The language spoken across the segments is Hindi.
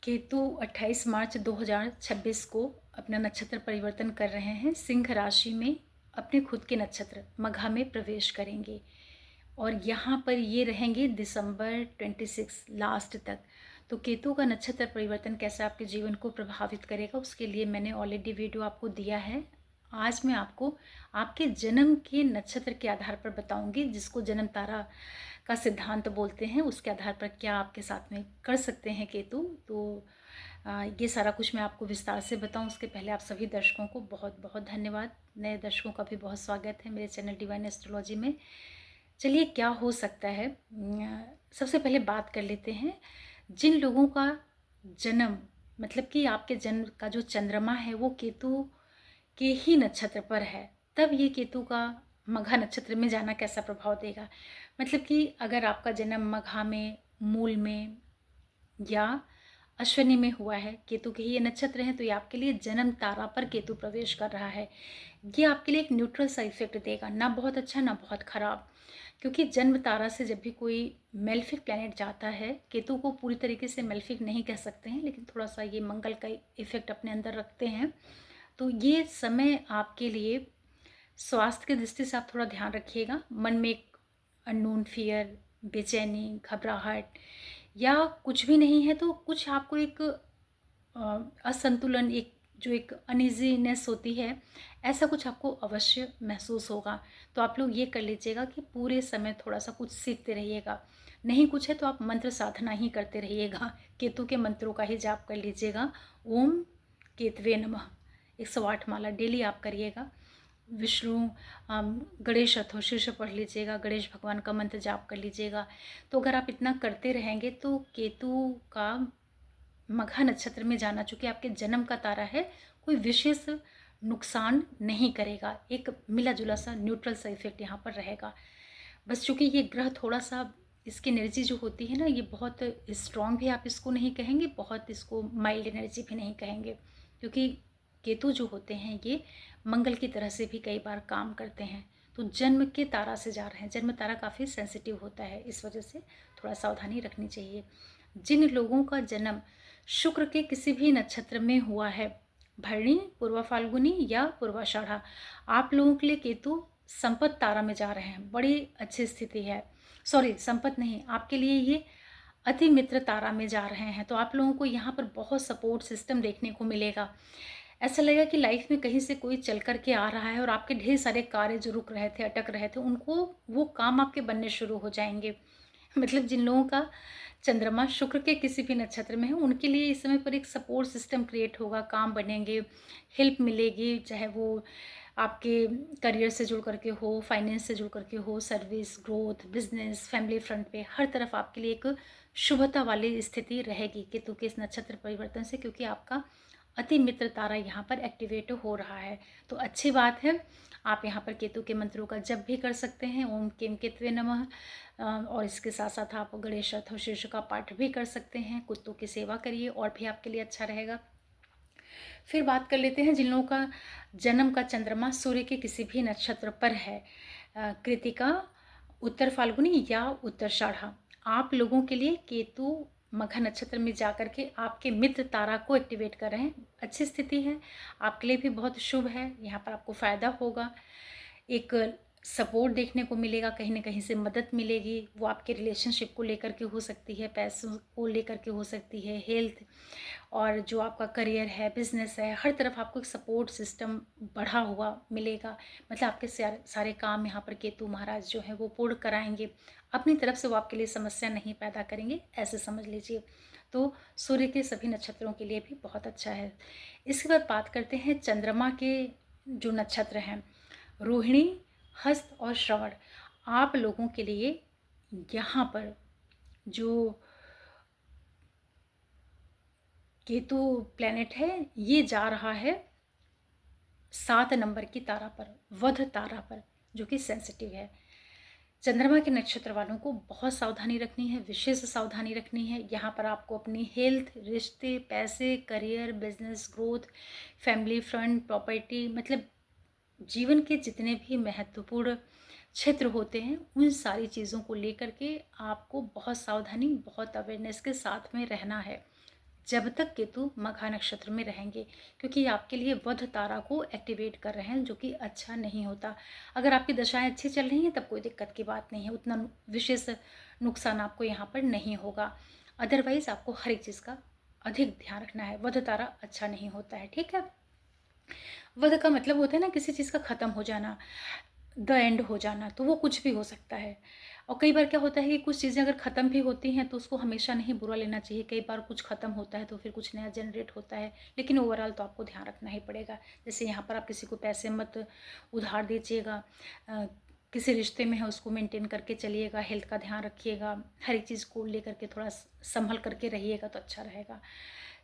केतु 28 मार्च 2026 को अपना नक्षत्र परिवर्तन कर रहे हैं। सिंह राशि में अपने खुद के नक्षत्र मघा में प्रवेश करेंगे और यहाँ पर ये रहेंगे दिसंबर 26 लास्ट तक। तो केतु का नक्षत्र परिवर्तन कैसे आपके जीवन को प्रभावित करेगा, उसके लिए मैंने ऑलरेडी वीडियो आपको दिया है। आज मैं आपको आपके जन्म के नक्षत्र के आधार पर बताऊंगी, जिसको जन्म तारा का सिद्धांत बोलते हैं। उसके आधार पर क्या आपके साथ में कर सकते हैं केतु। तो ये सारा कुछ मैं आपको विस्तार से बताऊं, उसके पहले आप सभी दर्शकों को बहुत बहुत धन्यवाद। नए दर्शकों का भी बहुत स्वागत है मेरे चैनल डिवाइन एस्ट्रोलॉजी में। चलिए, क्या हो सकता है, सबसे पहले बात कर लेते हैं। जिन लोगों का जन्म, मतलब कि आपके जन्म का जो चंद्रमा है वो केतु के ही नक्षत्र पर है, तब ये केतु का मघा नक्षत्र में जाना कैसा प्रभाव देगा। मतलब कि अगर आपका जन्म मघा में, मूल में या अश्विनी में हुआ है, केतु के ही ये नक्षत्र हैं, तो ये आपके लिए जन्म तारा पर केतु प्रवेश कर रहा है। ये आपके लिए एक न्यूट्रल सा इफेक्ट देगा, ना बहुत अच्छा ना बहुत खराब। क्योंकि जन्म तारा से जब भी कोई मेल्फिक प्लैनेट जाता है, केतु को पूरी तरीके से मेल्फिक नहीं कह सकते हैं, लेकिन थोड़ा सा ये मंगल का इफेक्ट अपने अंदर रखते हैं। तो ये समय आपके लिए स्वास्थ्य की दृष्टि से आप थोड़ा ध्यान रखिएगा। मन में एक अननोन फियर, बेचैनी, घबराहट या कुछ भी नहीं है तो कुछ आपको एक असंतुलन, एक जो एक अनइजीनेस होती है, ऐसा कुछ आपको अवश्य महसूस होगा। तो आप लोग ये कर लीजिएगा कि पूरे समय थोड़ा सा कुछ सीखते रहिएगा। नहीं कुछ है तो आप मंत्र साधना ही करते रहिएगा, केतु के मंत्रों का ही जाप कर लीजिएगा। ओम केतवे नमः 108 माला डेली आप करिएगा। विष्णु गणेश अथोशीर्ष पढ़ लीजिएगा, गणेश भगवान का मंत्र जाप कर लीजिएगा। तो अगर आप इतना करते रहेंगे तो केतु का मघा नक्षत्र में जाना, चूँकि आपके जन्म का तारा है, कोई विशेष नुकसान नहीं करेगा। एक मिला जुला सा न्यूट्रल सा इफेक्ट यहाँ पर रहेगा। बस चूँकि ये ग्रह थोड़ा सा, इसकी एनर्जी जो होती है ना, ये बहुत स्ट्रॉन्ग भी आप इसको नहीं कहेंगे, बहुत इसको माइल्ड एनर्जी भी नहीं कहेंगे। क्योंकि केतु जो होते हैं ये मंगल की तरह से भी कई बार काम करते हैं। तो जन्म के तारा से जा रहे हैं, जन्म तारा काफ़ी सेंसिटिव होता है, इस वजह से थोड़ा सावधानी रखनी चाहिए। जिन लोगों का जन्म शुक्र के किसी भी नक्षत्र में हुआ है, भरणी, पूर्वा फाल्गुनी या पूर्वाषाढ़ा, आप लोगों के लिए केतु संपत तारा में जा रहे हैं। बड़ी अच्छी स्थिति है। सॉरी, संपत नहीं, आपके लिए ये अति मित्र तारा में जा रहे हैं। तो आप लोगों को यहाँ पर बहुत सपोर्ट सिस्टम देखने को मिलेगा। ऐसा लगेगा कि लाइफ में कहीं से कोई चल कर के आ रहा है और आपके ढेर सारे कार्य जो रुक रहे थे, अटक रहे थे, उनको वो काम आपके बनने शुरू हो जाएंगे। मतलब जिन लोगों का चंद्रमा शुक्र के किसी भी नक्षत्र में है, उनके लिए इस समय पर एक सपोर्ट सिस्टम क्रिएट होगा, काम बनेंगे, हेल्प मिलेगी, चाहे वो आपके करियर से जुड़ करके हो, फाइनेंस से जुड़ करके हो, service, growth, business, family front पे हर तरफ आपके लिए एक शुभता वाली स्थिति रहेगी केतु के इस नक्षत्र परिवर्तन से। क्योंकि आपका अति मित्र तारा यहाँ पर एक्टिवेट हो रहा है, तो अच्छी बात है। आप यहाँ पर केतु के मंत्रों का जप भी कर सकते हैं, ओम केम केतवे नमः। और इसके साथ साथ आप गणेश अथोशीर्ष का पाठ भी कर सकते हैं, कुत्तों की सेवा करिए और भी आपके लिए अच्छा रहेगा। फिर बात कर लेते हैं जिन लोगों का जन्म का चंद्रमा सूर्य के किसी भी नक्षत्र पर है, कृतिका, उत्तर फाल्गुनी या उत्तराषाढ़ा, आप लोगों के लिए केतु मघा नक्षत्र में जाकर के आपके मित्र तारा को एक्टिवेट कर रहे हैं। अच्छी स्थिति है, आपके लिए भी बहुत शुभ है। यहाँ पर आपको फ़ायदा होगा, एक सपोर्ट देखने को मिलेगा, कहीं ना कहीं से मदद मिलेगी। वो आपके रिलेशनशिप को लेकर के हो सकती है, पैसों को लेकर के हो सकती है, हेल्थ, और जो आपका करियर है, बिजनेस है, हर तरफ आपको एक सपोर्ट सिस्टम बढ़ा हुआ मिलेगा। मतलब आपके सारे काम यहाँ पर केतु महाराज जो हैं वो पूर्ण कराएंगे, अपनी तरफ से वो आपके लिए समस्या नहीं पैदा करेंगे, ऐसे समझ लीजिए। तो सूर्य के सभी नक्षत्रों के लिए भी बहुत अच्छा है। इसके बाद बात करते हैं चंद्रमा के जो नक्षत्र हैं, रोहिणी, हस्त और श्रवण, आप लोगों के लिए यहाँ पर जो केतु प्लैनेट है ये जा रहा है 7 नंबर की तारा पर, वध तारा पर, जो कि सेंसिटिव है। चंद्रमा के नक्षत्र वालों को बहुत सावधानी रखनी है, विशेष सावधानी रखनी है। यहाँ पर आपको अपनी हेल्थ, रिश्ते, पैसे, career, business, growth, family front, property, मतलब जीवन के जितने भी महत्वपूर्ण क्षेत्र होते हैं, उन सारी चीज़ों को लेकर के आपको बहुत सावधानी, बहुत अवेयरनेस के साथ में रहना है। जब तक केतु मघा नक्षत्र में रहेंगे, क्योंकि ये आपके लिए वध तारा को एक्टिवेट कर रहे हैं, जो कि अच्छा नहीं होता। अगर आपकी दशाएं अच्छी चल रही हैं तब कोई दिक्कत की बात नहीं है, उतना विशेष नुकसान आपको यहाँ पर नहीं होगा। अदरवाइज आपको हर एक चीज़ का अधिक ध्यान रखना है। वध तारा अच्छा नहीं होता है, ठीक है। वध का मतलब होता है ना किसी चीज़ का ख़त्म हो जाना, द एंड हो जाना, तो वो कुछ भी हो सकता है। और कई बार क्या होता है कि कुछ चीज़ें अगर ख़त्म भी होती हैं तो उसको हमेशा नहीं बुरा लेना चाहिए। कई बार कुछ ख़त्म होता है तो फिर कुछ नया जनरेट होता है, लेकिन ओवरऑल तो आपको ध्यान रखना ही पड़ेगा। जैसे यहाँ पर आप किसी को पैसे मत उधार दीजिएगा, किसी रिश्ते में है उसको मेंटेन करके चलिएगा, हेल्थ का ध्यान रखिएगा, हर एक चीज़ को लेकर के थोड़ा संभल करके रहिएगा तो अच्छा रहेगा।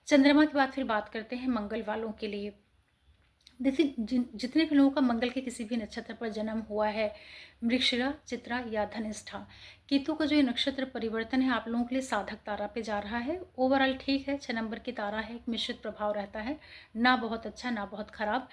चंद्रमा के बाद फिर बात करते हैं मंगल वालों के लिए। देखिए जितने भी लोगों का मंगल के किसी भी नक्षत्र पर जन्म हुआ है, मृगशिरा, चित्रा या धनिष्ठा, केतु का जो ये नक्षत्र परिवर्तन है आप लोगों के लिए साधक तारा पे जा रहा है। ओवरऑल ठीक है, 6 नंबर की तारा है, एक मिश्रित प्रभाव रहता है, ना बहुत अच्छा ना बहुत खराब।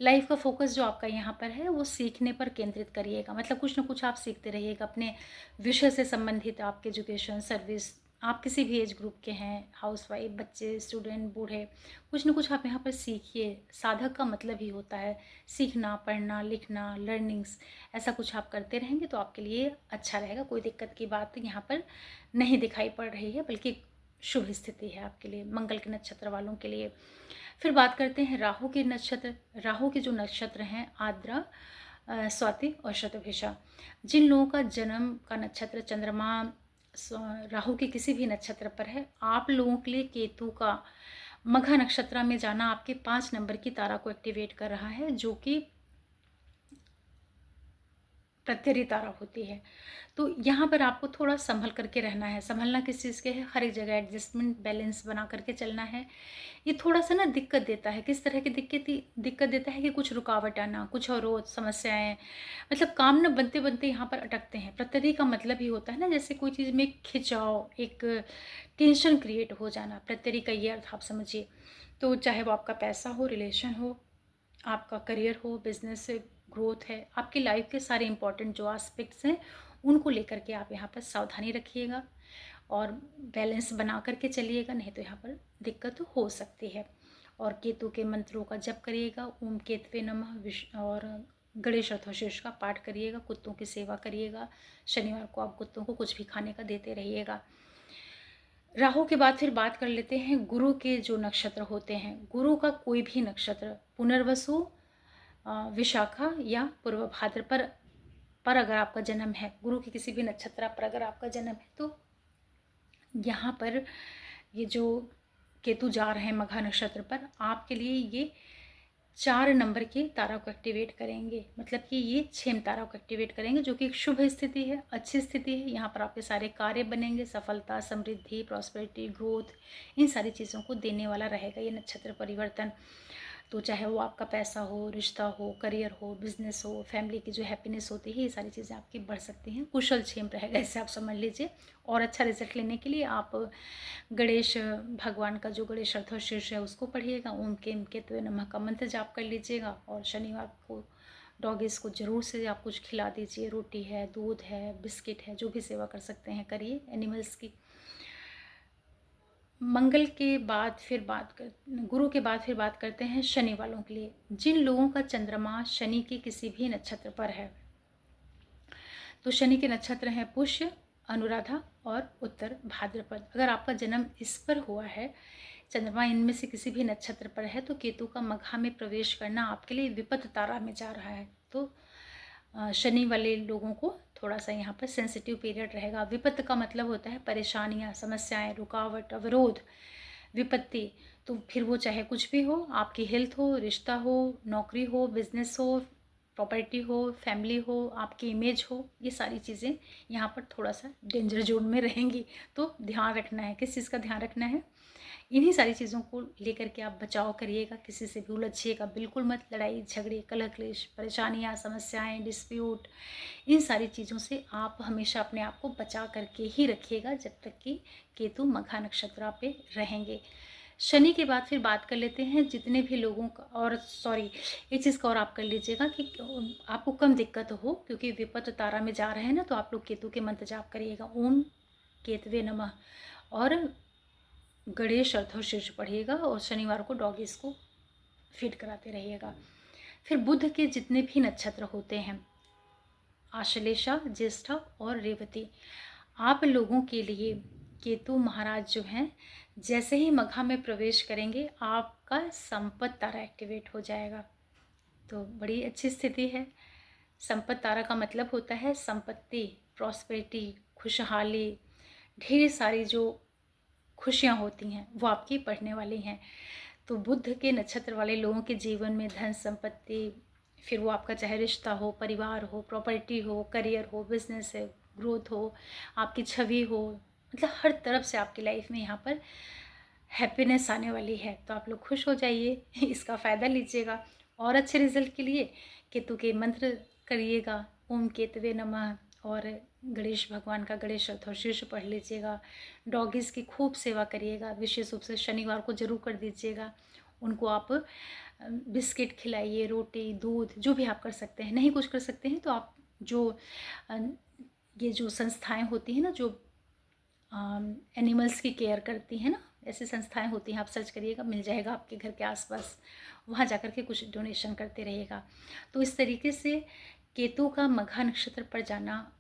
लाइफ का फोकस जो आपका यहाँ पर है वो सीखने पर केंद्रित करिएगा, मतलब कुछ ना कुछ आप सीखते रहिएगा अपने विषय से संबंधित, आपके एजुकेशन, सर्विस, आप किसी भी एज ग्रुप के हैं, हाउसवाइफ, बच्चे, स्टूडेंट, बूढ़े, कुछ ना कुछ आप यहाँ पर सीखिए। साधक का मतलब ही होता है सीखना, पढ़ना, लिखना, लर्निंग्स, ऐसा कुछ आप करते रहेंगे तो आपके लिए अच्छा रहेगा। कोई दिक्कत की बात यहाँ पर नहीं दिखाई पड़ रही है, बल्कि शुभ स्थिति है आपके लिए, मंगल के नक्षत्र वालों के लिए। फिर बात करते हैं राहु के नक्षत्र। राहु के जो नक्षत्र हैं आद्रा, स्वाति और शतभिषा, जिन लोगों का जन्म का नक्षत्र चंद्रमा राहु के किसी भी नक्षत्र पर है, आप लोगों के लिए केतु का मघा नक्षत्र में जाना आपके 5 नंबर की तारा को एक्टिवेट कर रहा है, जो कि प्रत्यरी तारा होती है। तो यहाँ पर आपको थोड़ा संभल करके रहना है। संभलना किस चीज़ के है, हर एक जगह एडजस्टमेंट, बैलेंस बना करके चलना है। ये थोड़ा सा ना दिक्कत देता है। किस तरह की दिक्कत देता है कि कुछ रुकावट आना, कुछ अवरोध, समस्याएं, मतलब काम ना बनते बनते यहाँ पर अटकते हैं। प्रत्यरी का मतलब ही होता है ना जैसे कोई चीज़ में खिंचाव, एक टेंशन क्रिएट हो जाना, प्रत्यरी का ये अर्थ आप समझिए। तो चाहे वो आपका पैसा हो, रिलेशन हो, आपका करियर हो, बिजनेस से ग्रोथ है, आपकी लाइफ के सारे इंपॉर्टेंट जो एस्पेक्ट्स हैं उनको लेकर के आप यहाँ पर सावधानी रखिएगा और बैलेंस बना करके चलिएगा, नहीं तो यहाँ पर दिक्कत हो सकती है। और केतु के मंत्रों का जप करिएगा, ओम केतवे नमः, और गणेश अथर्वशीर्ष का पाठ करिएगा, कुत्तों की सेवा करिएगा। शनिवार को आप कुत्तों को कुछ भी खाने का देते रहिएगा। राहु के बाद फिर बात कर लेते हैं गुरु के जो नक्षत्र होते हैं। गुरु का कोई भी नक्षत्र, पुनर्वसु, विशाखा या पूर्व भाद्रपद पर अगर आपका जन्म है, गुरु के किसी भी नक्षत्र पर अगर आपका जन्म है, तो यहाँ पर ये जो केतु जा रहे हैं मघा नक्षत्र पर, आपके लिए ये 4 नंबर की तारा को एक्टिवेट करेंगे, मतलब कि ये 6 तारा को एक्टिवेट करेंगे, जो कि एक शुभ स्थिति है, अच्छी स्थिति है। यहाँ पर आपके सारे कार्य बनेंगे, सफलता, समृद्धि, प्रॉस्पेरिटी, ग्रोथ, इन सारी चीज़ों को देने वाला रहेगा ये नक्षत्र परिवर्तन। तो चाहे वो आपका पैसा हो, रिश्ता हो, करियर हो, बिजनेस हो, फैमिली की जो हैप्पीनेस होती है, ये सारी चीज़ें आपकी बढ़ सकती हैं। कुशल क्षेम रहेगा, इससे आप समझ लीजिए। और अच्छा रिजल्ट लेने के लिए आप गणेश भगवान का जो गणेश अथर्वशीर्ष है उसको पढ़िएगा, ओम केम केतवे नमः का मंत्र जाप कर लीजिएगा। और शनिवार को डॉगीज को ज़रूर से आप कुछ खिला दीजिए, रोटी है, दूध है, बिस्किट है, जो भी सेवा कर सकते हैं करिए एनिमल्स की। मंगल के बाद फिर गुरु के बाद फिर बात करते हैं शनि वालों के लिए। जिन लोगों का चंद्रमा शनि के किसी भी नक्षत्र पर है, तो शनि के नक्षत्र हैं पुष्य, अनुराधा और उत्तर भाद्रपद। अगर आपका जन्म इस पर हुआ है, चंद्रमा इनमें से किसी भी नक्षत्र पर है, तो केतु का मघा में प्रवेश करना आपके लिए विपत्त तारा में जा रहा है। तो शनि वाले लोगों को थोड़ा सा यहाँ पर सेंसिटिव पीरियड रहेगा। विपत्त का मतलब होता है परेशानियाँ, समस्याएं, रुकावट, अवरोध, विपत्ति। तो फिर वो चाहे कुछ भी हो, आपकी हेल्थ हो, रिश्ता हो, नौकरी हो, बिजनेस हो, प्रॉपर्टी हो, फैमिली हो, आपकी इमेज हो, ये सारी चीज़ें यहाँ पर थोड़ा सा डेंजर जोन में रहेंगी। तो ध्यान रखना है, किस चीज़ का ध्यान रखना है, इन्हीं सारी चीज़ों को लेकर के आप बचाव करिएगा। किसी से भी उलझिएगा बिल्कुल मत। लड़ाई झगड़े, कलह क्लेश, परेशानियाँ, समस्याएं, डिस्प्यूट, इन सारी चीज़ों से आप हमेशा अपने आप को बचा करके ही रखिएगा जब तक कि केतु मघा नक्षत्र पे रहेंगे। शनि के बाद फिर बात कर लेते हैं जितने भी लोगों का, और सॉरी एक चीज़ का और आप कर लीजिएगा कि आपको कम दिक्कत हो, क्योंकि विपत्त तारा में जा रहे हैं ना, तो आप लोग केतु के मंत्र जाप करिएगा, ओम केतवे नमः। और गणेश अर्थशीर्ष पढ़िएगा और शनिवार को डॉगीज़ को फीड कराते रहिएगा। फिर बुध के जितने भी नक्षत्र होते हैं, आश्लेषा, ज्येष्ठा और रेवती, आप लोगों के लिए केतु महाराज जो हैं, जैसे ही मघा में प्रवेश करेंगे आपका संपत्ति तारा एक्टिवेट हो जाएगा। तो बड़ी अच्छी स्थिति है। संपत्ति तारा का मतलब होता है संपत्ति, प्रॉस्पेरिटी, खुशहाली, ढेर सारी जो खुशियाँ होती हैं वो आपकी बढ़ने वाली हैं। तो बुध के नक्षत्र वाले लोगों के जीवन में धन संपत्ति, फिर वो आपका चाहे रिश्ता हो, परिवार हो, प्रॉपर्टी हो, करियर हो, बिजनेस है, ग्रोथ हो, आपकी छवि हो, मतलब हर तरफ से आपकी लाइफ में यहाँ पर हैप्पीनेस आने वाली है। तो आप लोग खुश हो जाइए, इसका फ़ायदा लीजिएगा। और अच्छे रिजल्ट के लिए केतु के मंत्र करिएगा, ओम केतवे नमः, और गणेश भगवान का गणेश अर्थशीर्ष पढ़ लीजिएगा। डॉगीज़ की खूब सेवा करिएगा, विशेष रूप से शनिवार को जरूर कर दीजिएगा। उनको आप बिस्किट खिलाइए, रोटी, दूध, जो भी आप कर सकते हैं। नहीं कुछ कर सकते हैं तो आप जो ये जो संस्थाएं होती हैं ना, जो एनिमल्स की केयर करती हैं ना, ऐसी संस्थाएं होती हैं, आप सर्च करिएगा, मिल जाएगा आपके घर के आसपास, वहाँ जाकर के कुछ डोनेशन करते रहिएगा। तो इस तरीके से केतु का मघा नक्षत्र पर जाना,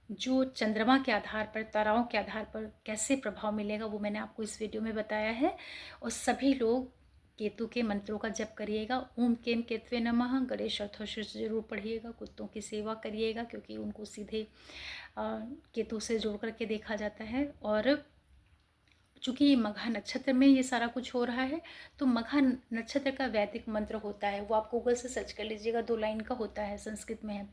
जो चंद्रमा के आधार पर, ताराओं के आधार पर कैसे प्रभाव मिलेगा वो मैंने आपको इस वीडियो में बताया है। और सभी लोग केतु के मंत्रों का जप करिएगा। ओम केम केतवे नमः, गणेश अर्थशीर्ष जरूर पढ़िएगा, कुत्तों की सेवा करिएगा क्योंकि उनको सीधे केतु से जोड़ करके देखा जाता है। और चूँकि मघा नक्षत्र में ये सारा कुछ हो रहा है, तो मघा नक्षत्र का वैदिक मंत्र होता है, वो आप गूगल से सर्च कर लीजिएगा, 2 लाइन का होता है, संस्कृत में है।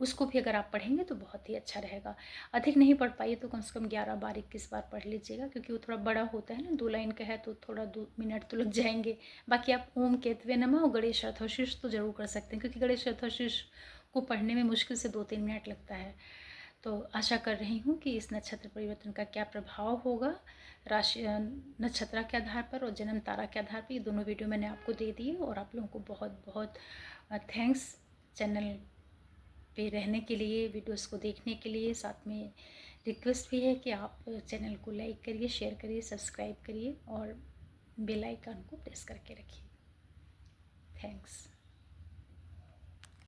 उसको भी अगर आप पढ़ेंगे तो बहुत ही अच्छा रहेगा। अधिक नहीं पढ़ पाइए तो कम से कम 11 बार 21 बार पढ़ लीजिएगा, क्योंकि वो थोड़ा बड़ा होता है ना, 2 लाइन का है तो थोड़ा 2 मिनट तो लग जाएंगे। बाकी आप ओम केतवे नमः और गणेश अर्थशीर्ष तो जरूर कर सकते हैं, क्योंकि गणेश अर्थशीर्ष को पढ़ने में मुश्किल से 2-3 मिनट लगता है। तो आशा कर रही हूँ कि इस नक्षत्र परिवर्तन का क्या प्रभाव होगा राशि नक्षत्र के आधार पर और जन्म तारा के आधार पर। ये दोनों वीडियो मैंने आपको दे दिए और आप लोगों को बहुत बहुत थैंक्स चैनल पे रहने के लिए, वीडियोस को देखने के लिए। साथ में रिक्वेस्ट भी है कि आप चैनल को लाइक करिए, शेयर करिए, सब्सक्राइब करिए और बेल आइकन को प्रेस करके रखिए। थैंक्स।